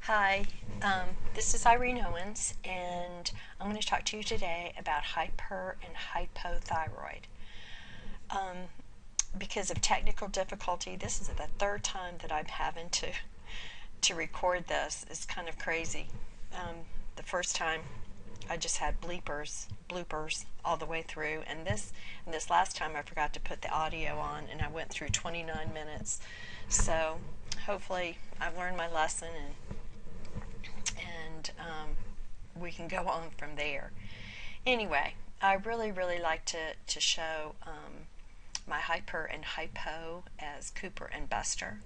Hi, this is Irene Owens, and I'm going to talk to you today about hyper and hypothyroid. Um, because of technical difficulty, this is the third time that I'm having to record this. It's kind of crazy. The first time I just had bloopers all the way through, and this last time I forgot to put the audio on, and I went through 29 minutes. So hopefully I've learned my lesson and we can go on from there. Anyway, I really like to show my hyper and hypo as Cooper and Buster.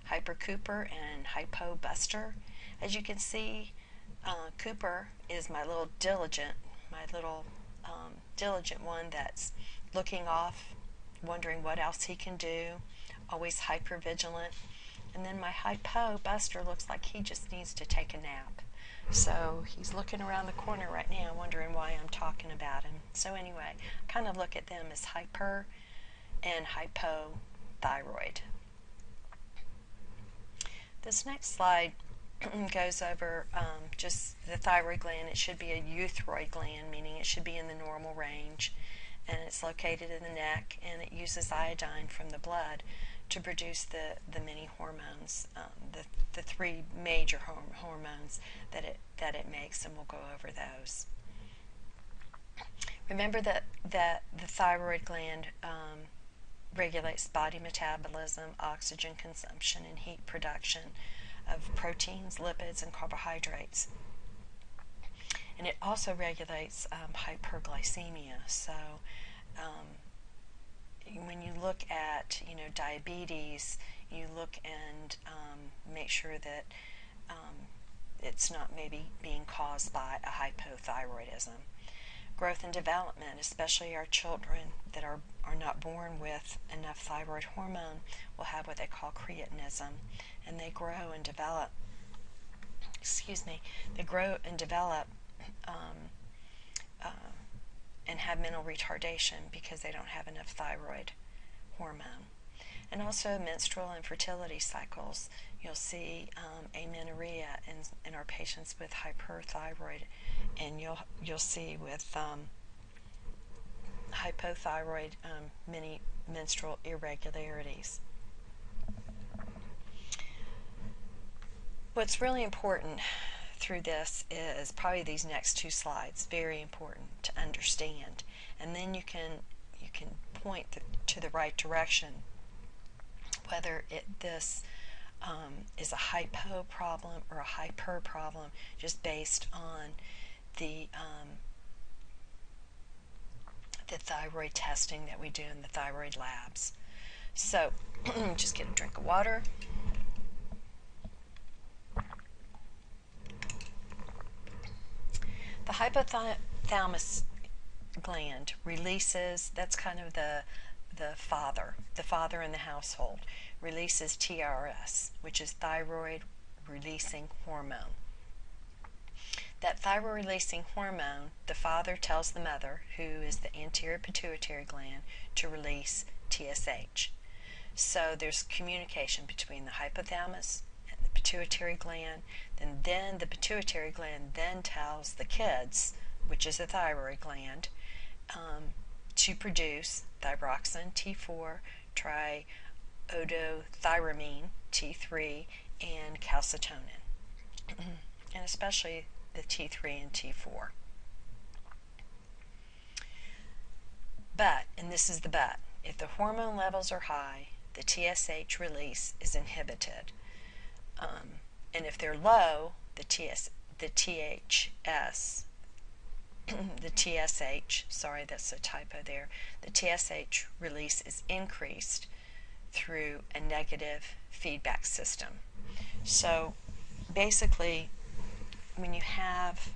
Hyper Cooper and hypo Buster. As you can see, Cooper is my little diligent one that's looking off, wondering what else he can do, always hyper vigilant. And then my hypo Buster looks like he just needs to take a nap. So he's looking around the corner right now wondering why I'm talking about him. So anyway, I kind of look at them as hyper and hypothyroid. This next slide goes over just the thyroid gland. It should be a euthyroid gland, meaning it should be in the normal range. And it's located in the neck, and it uses iodine from the blood to produce the many hormones, the three major hormones that it makes, and we'll go over those. Remember that the thyroid gland regulates body metabolism, oxygen consumption, and heat production of proteins, lipids, and carbohydrates. And it also regulates hyperglycemia. So when you look at diabetes, you look and make sure that it's not maybe being caused by a hypothyroidism. Growth and development, especially our children that are not born with enough thyroid hormone, will have what they call cretinism, and they grow and develop. They grow and develop and have mental retardation because they don't have enough thyroid hormone. And also menstrual and fertility cycles. You'll see amenorrhea in our patients with hyperthyroid, and you'll see with hypothyroid many menstrual irregularities. What's really important through this is probably these next two slides. Very important to understand, and then you can point to the right direction, whether this is a hypo problem or a hyper problem, just based on the thyroid testing that we do in the thyroid labs. So just get a drink of water. The hypothalamus gland releases, that's kind of the father in the household, releases TRS, which is thyroid releasing hormone. That thyroid releasing hormone, the father tells the mother, who is the anterior pituitary gland, to release TSH. So there's communication between the hypothalamus and the pituitary gland, and then the pituitary gland then tells the kids, which is the thyroid gland, to produce thyroxine, T4, triiodothyramine, T3, and calcitonin, and especially the T3 and T4. But, and this is the but, if the hormone levels are high, the TSH release is inhibited. And if they're low, the TSH, sorry, that's a typo there, the TSH release is increased through a negative feedback system. So basically, when you have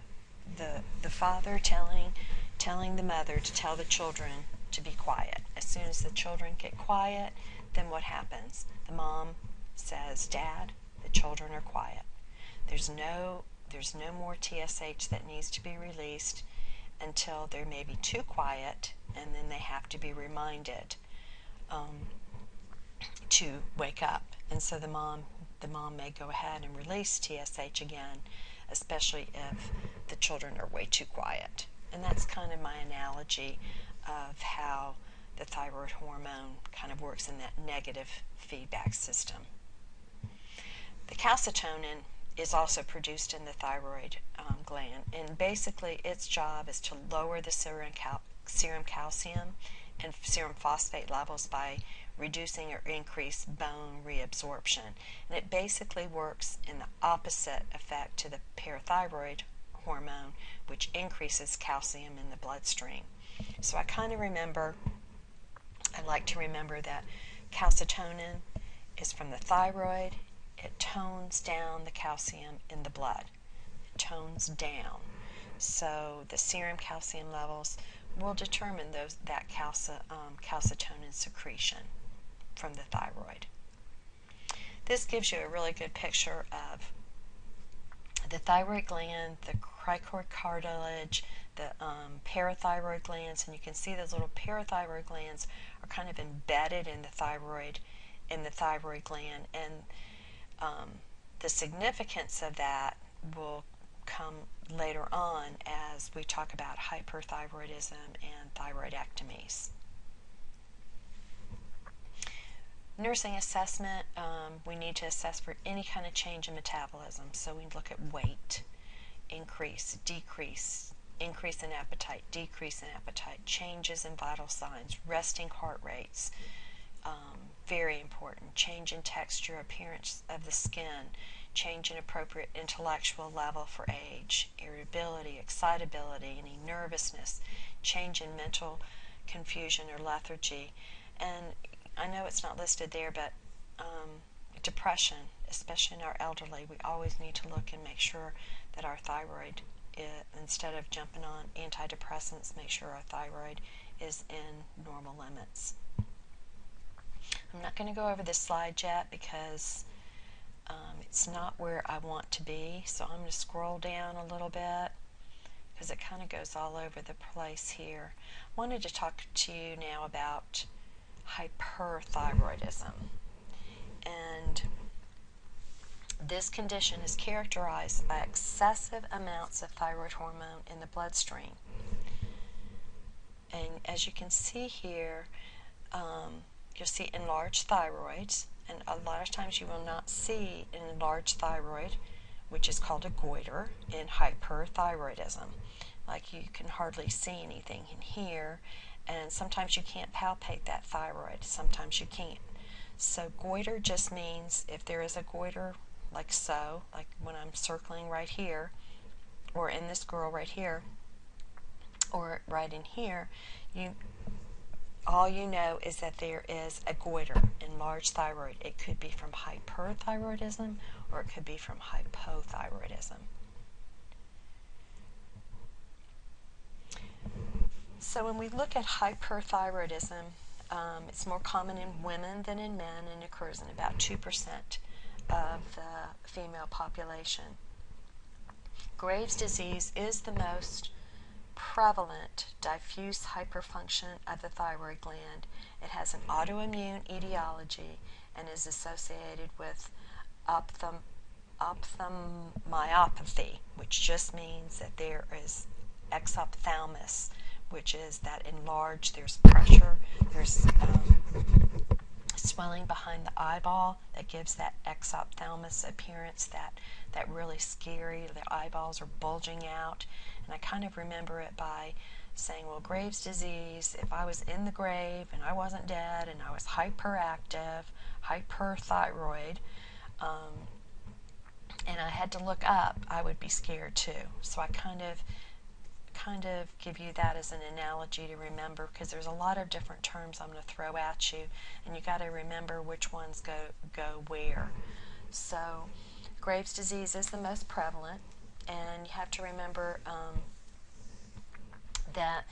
the father telling the mother to tell the children to be quiet, as soon as the children get quiet, then what happens? The mom says, "Dad, the children are quiet." There's no more TSH that needs to be released until they're maybe too quiet, and then they have to be reminded to wake up. And so the mom the mom may go ahead and release TSH again, especially if the children are way too quiet. And that's kind of my analogy of how the thyroid hormone kind of works in that negative feedback system. The calcitonin is also produced in the thyroid gland, and basically its job is to lower the serum calcium and serum phosphate levels by reducing or increase bone reabsorption. And it basically works in the opposite effect to the parathyroid hormone, which increases calcium in the bloodstream. So I like to remember that calcitonin is from the thyroid. It tones down the calcium in the blood. It tones down. So the serum calcium levels will determine that calcitonin secretion from the thyroid. This gives you a really good picture of the thyroid gland, the cricoid cartilage, the parathyroid glands, and you can see those little parathyroid glands are kind of embedded in the thyroid gland, and the significance of that will come later on as we talk about hyperthyroidism and thyroidectomies. Nursing assessment, we need to assess for any kind of change in metabolism. So we look at weight, increase, decrease, increase in appetite, decrease in appetite, changes in vital signs, resting heart rates, very important, change in texture, appearance of the skin, change in appropriate intellectual level for age, irritability, excitability, any nervousness, change in mental confusion or lethargy. And I know it's not listed there, but depression, especially in our elderly, we always need to look and make sure that our thyroid, instead of jumping on antidepressants, make sure our thyroid is in normal limits. I'm not going to go over this slide yet because it's not where I want to be, so I'm going to scroll down a little bit because it kind of goes all over the place here. I wanted to talk to you now about hyperthyroidism, and this condition is characterized by excessive amounts of thyroid hormone in the bloodstream. And as you can see here, you'll see enlarged thyroids, and a lot of times you will not see an enlarged thyroid, which is called a goiter, in hyperthyroidism. Like you can hardly see anything in here, and sometimes you can't palpate that thyroid, sometimes you can't. So goiter just means if there is a goiter, like so, like when I'm circling right here, or in this girl right here, or right in here, all you know is that there is a goiter, enlarged thyroid. It could be from hyperthyroidism or it could be from hypothyroidism. So when we look at hyperthyroidism, it's more common in women than in men and occurs in about 2% of the female population. Graves' disease is the most prevalent diffuse hyperfunction of the thyroid gland. It has an autoimmune etiology and is associated with ophthalmopathy, which just means that there is exophthalmos, which is that enlarged, there's pressure, there's swelling behind the eyeball that gives that exophthalmos appearance, that really scary, the eyeballs are bulging out. And I kind of remember it by saying, well, Graves' disease, if I was in the grave and I wasn't dead and I was hyperactive, hyperthyroid, and I had to look up, I would be scared too. So I kind of give you that as an analogy to remember, because there's a lot of different terms I'm going to throw at you, and you got to remember which ones go where. So Graves' disease is the most prevalent, and you have to remember that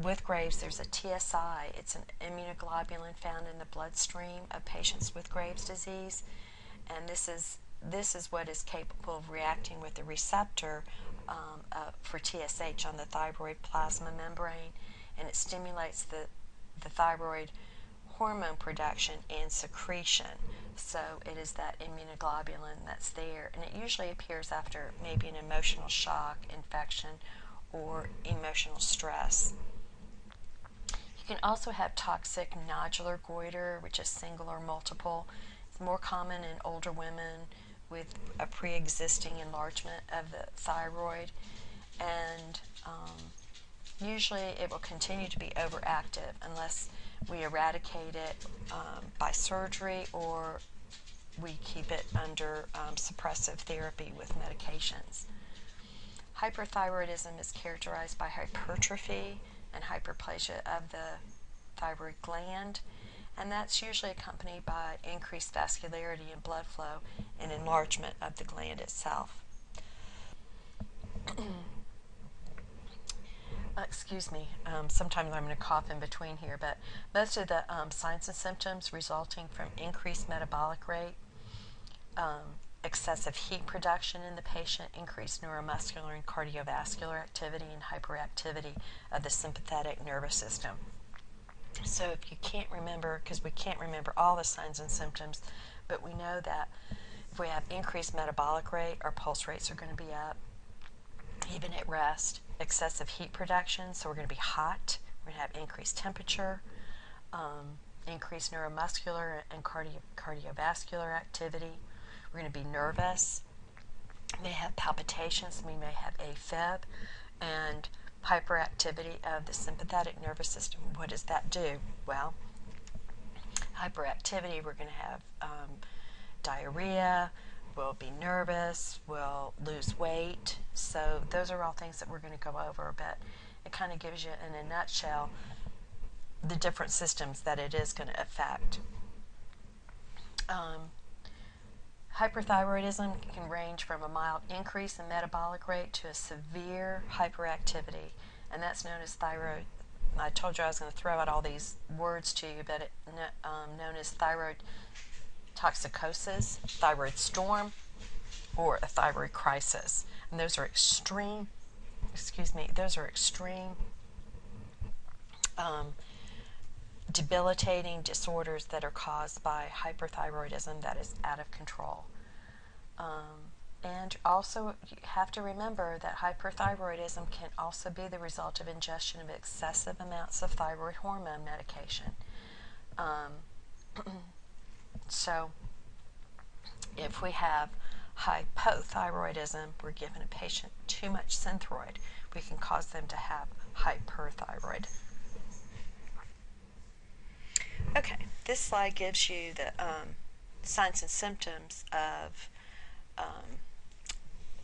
with Graves there's a TSI. It's an immunoglobulin found in the bloodstream of patients with Graves' disease, and this is what is capable of reacting with the receptor for TSH on the thyroid plasma membrane, and it stimulates the thyroid hormone production and secretion. So it is that immunoglobulin that's there, and it usually appears after maybe an emotional shock, infection, or emotional stress. You can also have toxic nodular goiter, which is single or multiple. It's more common in older women with a pre-existing enlargement of the thyroid, and usually it will continue to be overactive unless we eradicate it by surgery, or we keep it under suppressive therapy with medications. Hyperthyroidism is characterized by hypertrophy and hyperplasia of the thyroid gland, and that's usually accompanied by increased vascularity and blood flow and enlargement of the gland itself. Excuse me, sometimes I'm going to cough in between here, but most of the signs and symptoms resulting from increased metabolic rate, excessive heat production in the patient, increased neuromuscular and cardiovascular activity, and hyperactivity of the sympathetic nervous system. So if you can't remember, because we can't remember all the signs and symptoms, but we know that if we have increased metabolic rate, our pulse rates are going to be up, even at rest. Excessive heat production, so we're going to be hot. We're going to have increased temperature, increased neuromuscular and cardiovascular activity. We're going to be nervous. We may have palpitations. We may have AFib, and hyperactivity of the sympathetic nervous system. What does that do? Well, hyperactivity, we're going to have diarrhea, we'll be nervous, we'll lose weight. So those are all things that we're going to go over, but it kind of gives you, in a nutshell, the different systems that it is going to affect. Hyperthyroidism can range from a mild increase in metabolic rate to a severe hyperactivity, and that's known as thyroid. I told you I was going to throw out all these words to you, but known as thyroid toxicosis, thyroid storm, or a thyroid crisis. And those are extreme, debilitating disorders that are caused by hyperthyroidism that is out of control. And also, you have to remember that hyperthyroidism can also be the result of ingestion of excessive amounts of thyroid hormone medication. So, if we have hypothyroidism, we're giving a patient too much Synthroid, we can cause them to have hyperthyroid. Okay, this slide gives you the signs and symptoms of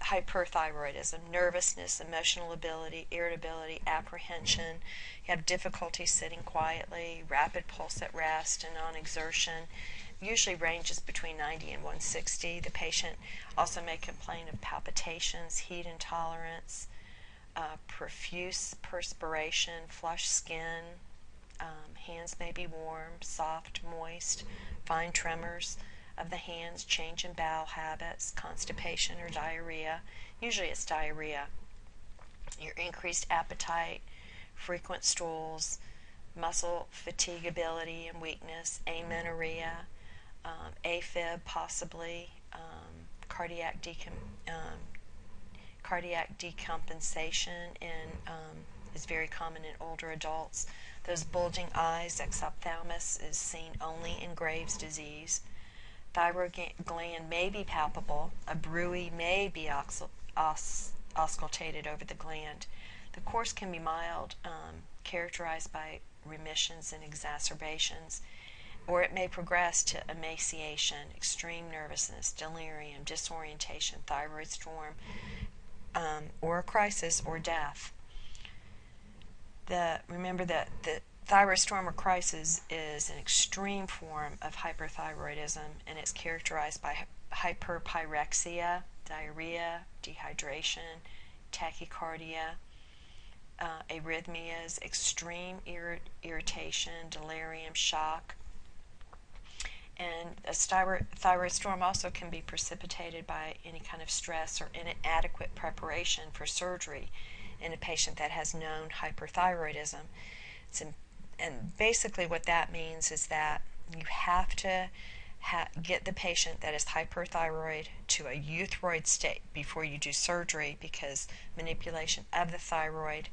hyperthyroidism: nervousness, emotional ability, irritability, apprehension. You have difficulty sitting quietly, rapid pulse at rest and on exertion. Usually ranges between 90 and 160. The patient also may complain of palpitations, heat intolerance, profuse perspiration, flushed skin. Hands may be warm, soft, moist, fine tremors of the hands, change in bowel habits, constipation or diarrhea. Usually it's diarrhea. Your increased appetite, frequent stools, muscle fatigability and weakness, amenorrhea, AFib possibly, cardiac decompensation is very common in older adults. Those bulging eyes, exophthalmos, is seen only in Graves' disease. Thyroid gland may be palpable. A bruit may be auscultated over the gland. The course can be mild, characterized by remissions and exacerbations, or it may progress to emaciation, extreme nervousness, delirium, disorientation, thyroid storm, or a crisis or death. Remember that the thyroid storm or crisis is an extreme form of hyperthyroidism, and it's characterized by hyperpyrexia, diarrhea, dehydration, tachycardia, arrhythmias, extreme irritation, delirium, shock. And a thyroid storm also can be precipitated by any kind of stress or inadequate preparation for surgery in a patient that has known hyperthyroidism. and basically what that means is that you have to get the patient that is hyperthyroid to a euthyroid state before you do surgery, because manipulation of the thyroid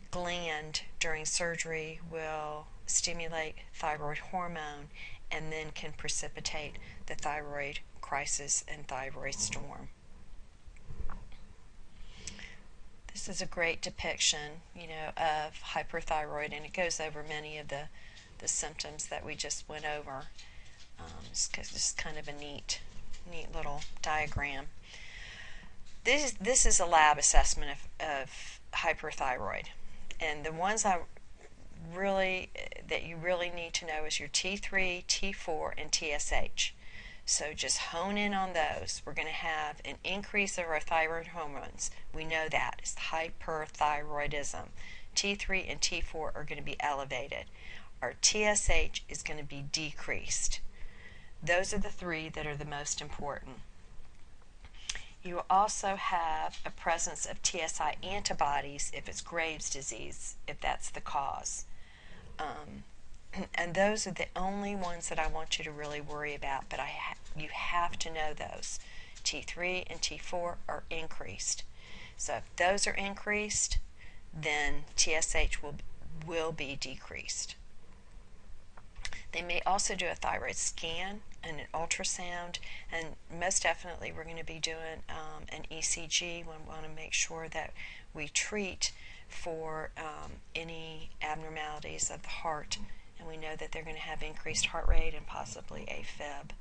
gland during surgery will stimulate thyroid hormone and then can precipitate the thyroid crisis and thyroid storm. This is a great depiction, of hyperthyroid, and it goes over many of the symptoms that we just went over. It's just kind of a neat little diagram. This is a lab assessment of hyperthyroid, and the ones that you really need to know is your T3, T4, and TSH. So just hone in on those. We're going to have an increase of our thyroid hormones. We know that. It's hyperthyroidism. T3 and T4 are going to be elevated. Our TSH is going to be decreased. Those are the three that are the most important. You will also have a presence of TSI antibodies if it's Graves' disease, if that's the cause. And those are the only ones that I want you to really worry about, but you have to know those. T3 and T4 are increased. So if those are increased, then TSH will be decreased. They may also do a thyroid scan and an ultrasound, and most definitely we're going to be doing an ECG. We want to make sure that we treat for any abnormalities of the heart, and we know that they're going to have increased heart rate and possibly AFib.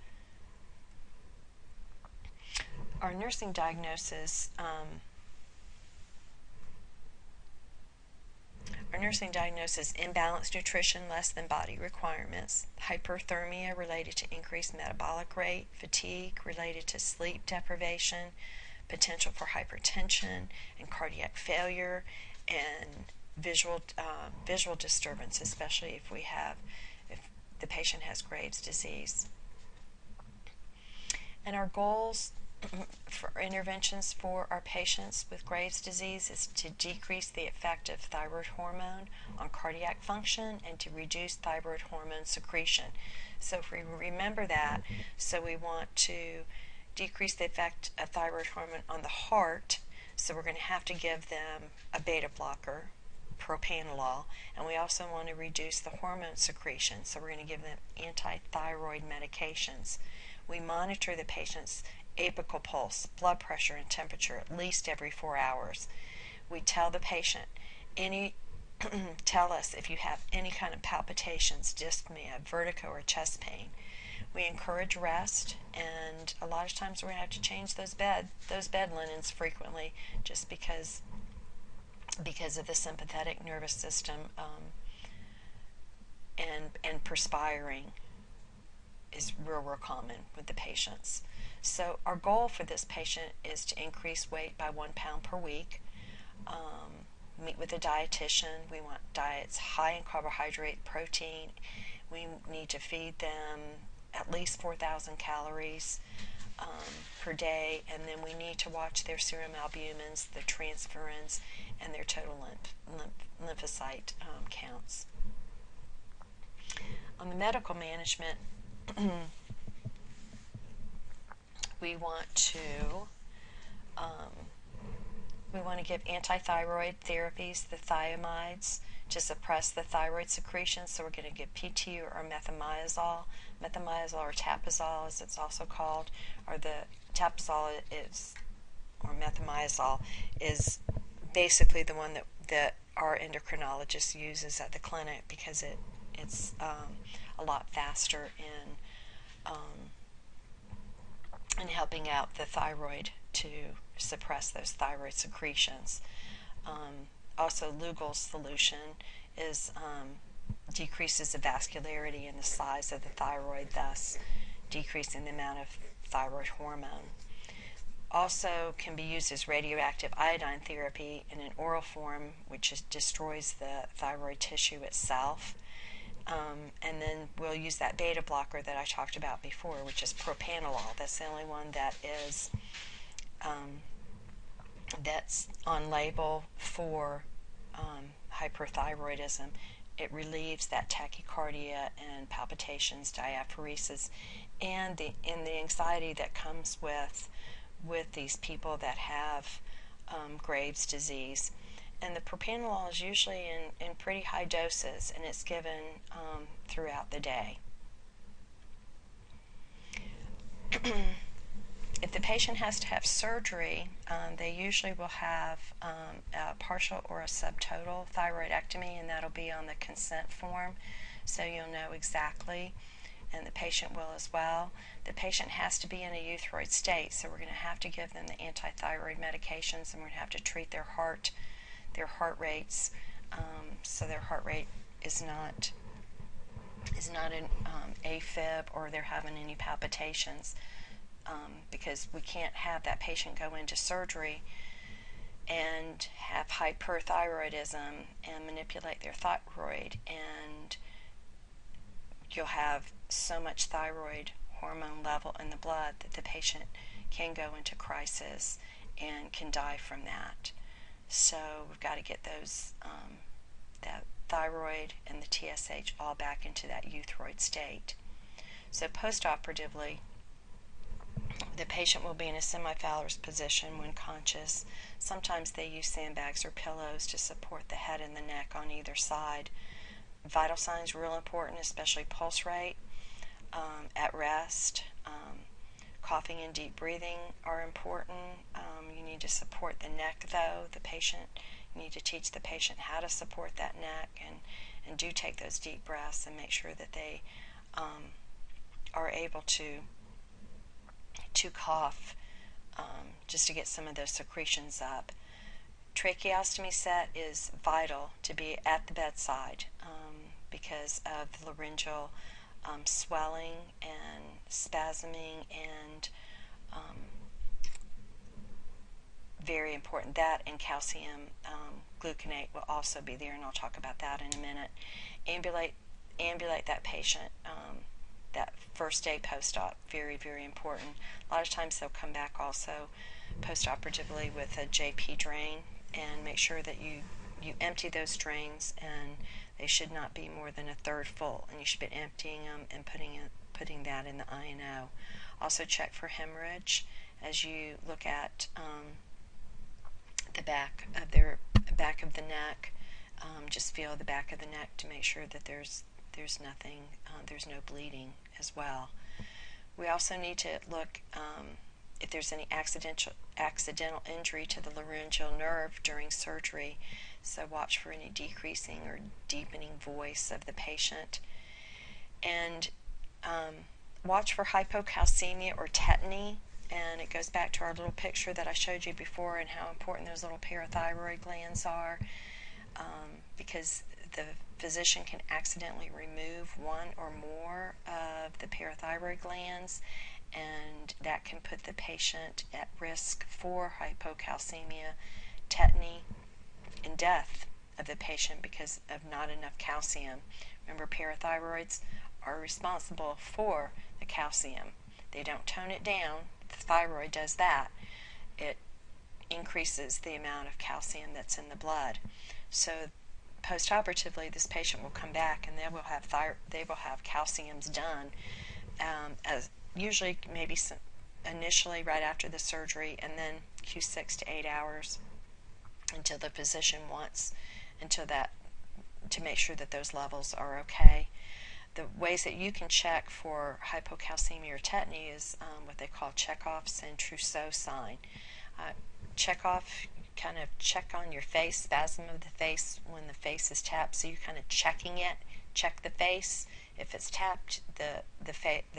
Our nursing diagnosis imbalanced nutrition less than body requirements, hyperthermia related to increased metabolic rate, fatigue related to sleep deprivation, potential for hypertension and cardiac failure, and visual disturbance, especially if the patient has Graves' disease. And our goals for interventions for our patients with Graves' disease is to decrease the effect of thyroid hormone on cardiac function and to reduce thyroid hormone secretion. So if we remember that, so we want to decrease the effect of thyroid hormone on the heart, so we're going to have to give them a beta blocker, propranolol, and we also want to reduce the hormone secretion, so we're going to give them anti-thyroid medications. We monitor the patient's apical pulse, blood pressure, and temperature at least every 4 hours. We tell the patient, tell us if you have any kind of palpitations, dyspnea, vertigo, or chest pain. We encourage rest, and a lot of times we're going to have to change those bed linens frequently, just because of the sympathetic nervous system, and perspiring is real common with the patients. So our goal for this patient is to increase weight by 1 pound per week. Meet with a dietitian. We want diets high in carbohydrate, protein. We need to feed them at least 4,000 calories per day, and then we need to watch their serum albumins, their transferrins, and their total lymphocyte counts. On the medical management, we want to give antithyroid therapies, the thiamides, to suppress the thyroid secretion. So we're going to give PT or methimazole or tapazole, as it's also called, or the tapazole or methimazole is basically the one that our endocrinologist uses at the clinic, because it's a lot faster in helping out the thyroid to suppress those thyroid secretions. Also, Lugol's solution decreases the vascularity and the size of the thyroid, thus decreasing the amount of thyroid hormone. Also can be used as radioactive iodine therapy in an oral form, which destroys the thyroid tissue itself. And then we'll use that beta blocker that I talked about before, which is propranolol. That's the only one that is that's on label for hyperthyroidism. it relieves that tachycardia and palpitations, diaphoresis, and the anxiety that comes with these people that have Graves' disease. And the propranolol is usually in pretty high doses, and it's given throughout the day. If the patient has to have surgery, they usually will have a partial or a subtotal thyroidectomy, and that'll be on the consent form, so you'll know exactly, and the patient will as well. The patient has to be in a euthyroid state, so we're going to have to give them the antithyroid medications, and we're going to have to treat their heart rates, so their heart rate is not an AFib, or they're having any palpitations. Because we can't have that patient go into surgery and have hyperthyroidism and manipulate their thyroid, and you'll have so much thyroid hormone level in the blood that the patient can go into crisis and can die from that. So we've got to get those that thyroid and the TSH all back into that euthyroid state. So postoperatively, the patient will be in a semi-Fowler's position when conscious. Sometimes they use sandbags or pillows to support the head and the neck on either side. Vital signs are real important, especially pulse rate. At rest, coughing and deep breathing are important. You need to support the neck, though. You need to teach the patient how to support that neck, and do take those deep breaths and make sure that they are able to cough, just to get some of those secretions up. Tracheostomy set is vital to be at the bedside because of laryngeal swelling and spasming, and very important. That and calcium gluconate will also be there, and I'll talk about that in a minute. Ambulate that patient that first day post-op, very, very important. A lot of times they'll come back also post-operatively with a JP drain, and make sure that you empty those drains, and they should not be more than a third full, and you should be emptying them and putting that in the I&O. Also check for hemorrhage as you look at the back of the neck. Just feel the back of the neck to make sure that there's nothing, there's no bleeding as well. We also need to look if there's any accidental injury to the laryngeal nerve during surgery. So watch for any decreasing or deepening voice of the patient. And watch for hypocalcemia or tetany. And it goes back to our little picture that I showed you before, and how important those little parathyroid glands are, because the physician can accidentally remove one or more of the parathyroid glands, and that can put the patient at risk for hypocalcemia, tetany, and death of the patient because of not enough calcium. Remember, parathyroids are responsible for the calcium. They don't tone it down. The thyroid does that. It increases the amount of calcium that's in the blood. So postoperatively, this patient will come back, and they will have calciums done, as usually maybe initially right after the surgery, and then Q6 to 8 hours until the physician wants, to make sure that those levels are okay. The ways that you can check for hypocalcemia or tetany is what they call Chekhov's and Trousseau sign. Chekhov, kind of check on your face, spasm of the face when the face is tapped, so you're kind of checking it. Check the face. If it's tapped, the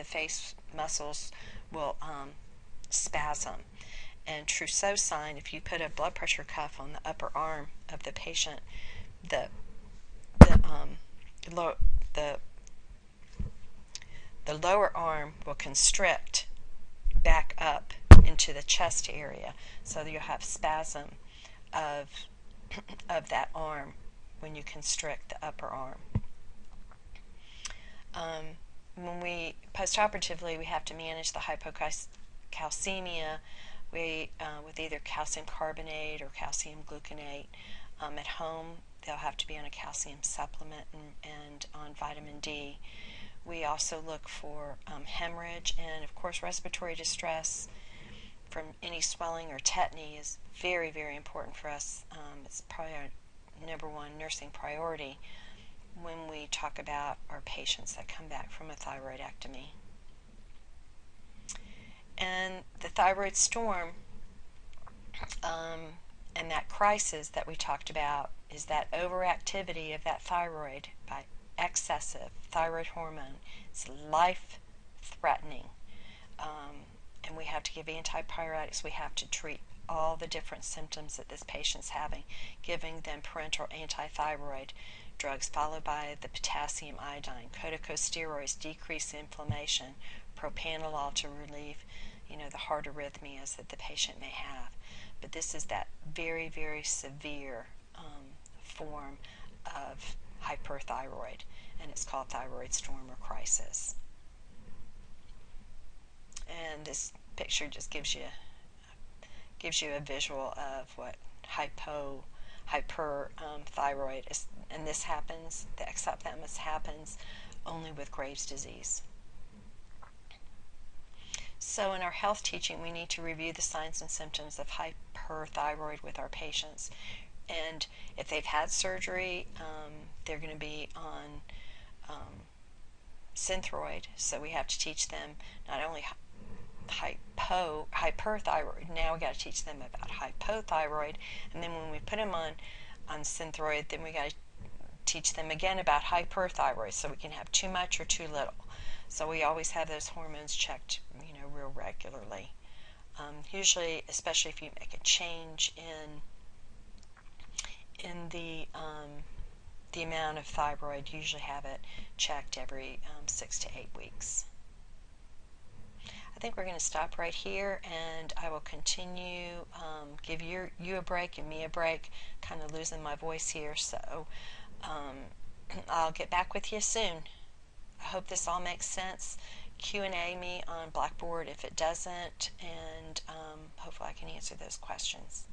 face muscles will spasm. And Trousseau sign, if you put a blood pressure cuff on the upper arm of the patient, the lower arm will constrict back up into the chest area, so you'll have spasm of that arm when you constrict the upper arm. When we postoperatively, we have to manage the hypocalcemia with either calcium carbonate or calcium gluconate. At home, they'll have to be on a calcium supplement and on vitamin D. We also look for hemorrhage, and of course respiratory distress from any swelling or tetany is very, very important for us. It's probably our number one nursing priority when we talk about our patients that come back from a thyroidectomy. And the thyroid storm and that crisis that we talked about is that overactivity of that thyroid by excessive thyroid hormone. It's life-threatening. And we have to give antipyretics. We have to treat all the different symptoms that this patient's having, giving them parenteral antithyroid drugs followed by the potassium iodine, corticosteroids, decrease inflammation, propranolol to relieve, the heart arrhythmias that the patient may have. But this is that very, very severe form of hyperthyroid, and it's called thyroid storm or crisis. And this picture just gives you a visual of what hyperthyroid is, and this happens. The exophthalmos happens only with Graves' disease. So in our health teaching, we need to review the signs and symptoms of hyperthyroid with our patients. And if they've had surgery, they're going to be on Synthroid. So we have to teach them not only hyperthyroid, now we got to teach them about hypothyroid. And then when we put them on Synthroid, then we got to teach them again about hyperthyroid, so we can have too much or too little. So we always have those hormones checked, real regularly. Usually, especially if you make a change in the amount of thyroid, you usually have it checked every 6 to 8 weeks. I think we're going to stop right here, and I will continue, give you a break and me a break, kind of losing my voice here, so I'll get back with you soon. I hope this all makes sense. Q&A me on Blackboard if it doesn't, and hopefully I can answer those questions.